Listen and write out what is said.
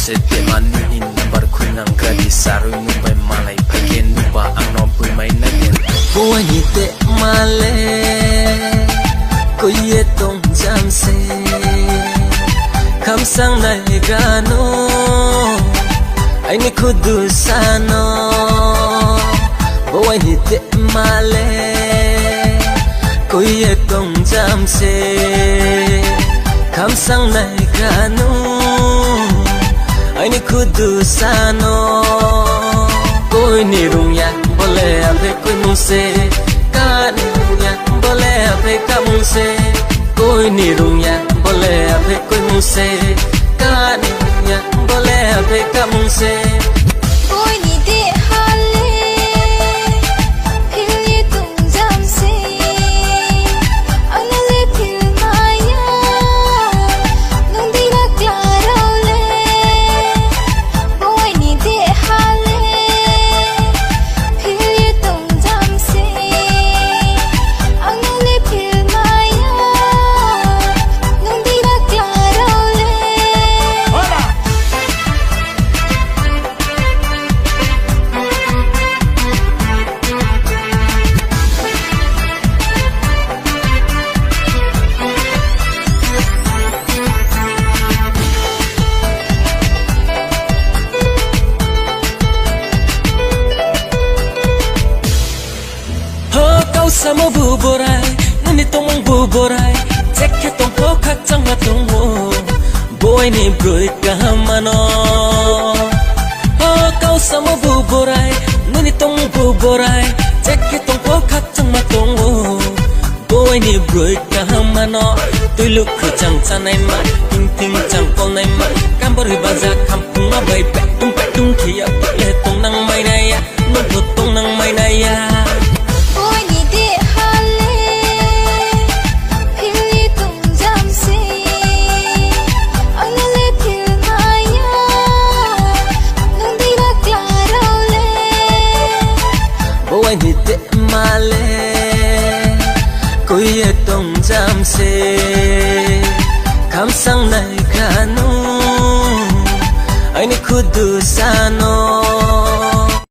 se te manin number kunang gradi saru nubai malai phagen nuba angno pui mai nagen boy ni te male ko ye tong jam se kham sang nai gano ai ni khudu sano boy ni te male ko ye tong jam se kham sang nai gano ai ni khudu sano koi ni rung ya bole ave koi mu se ka ni rung ya bole ave ka mu se koi ni rung ya bole ave koi mu se ka ni rung ya bole ave ka mu se koi ni de hale phil ye tum jam se anale phil maya nung di la claro le koi ni de hale phil ye tum jam se anale phil maya nung di la claro le Sama buborai nani tomong buborai cekya tong po khak chang ma tong mo boy ni broi kahamano kau sama buborai nani tong buborai cekya tong po khak chang ma tong mo boy ni broi kahamano tui luk khu chang chanai ma ting ting chang pol nai ma kambor baza kampung ma bai pe tung khia le tong nang mai nai ya no tong nang mai nai ya koi ni de hale phil ye tum jam se anale phil maya nung di la claro le boy ni te male koi ye tong jam se kham sang nai gano ai ni khudu sano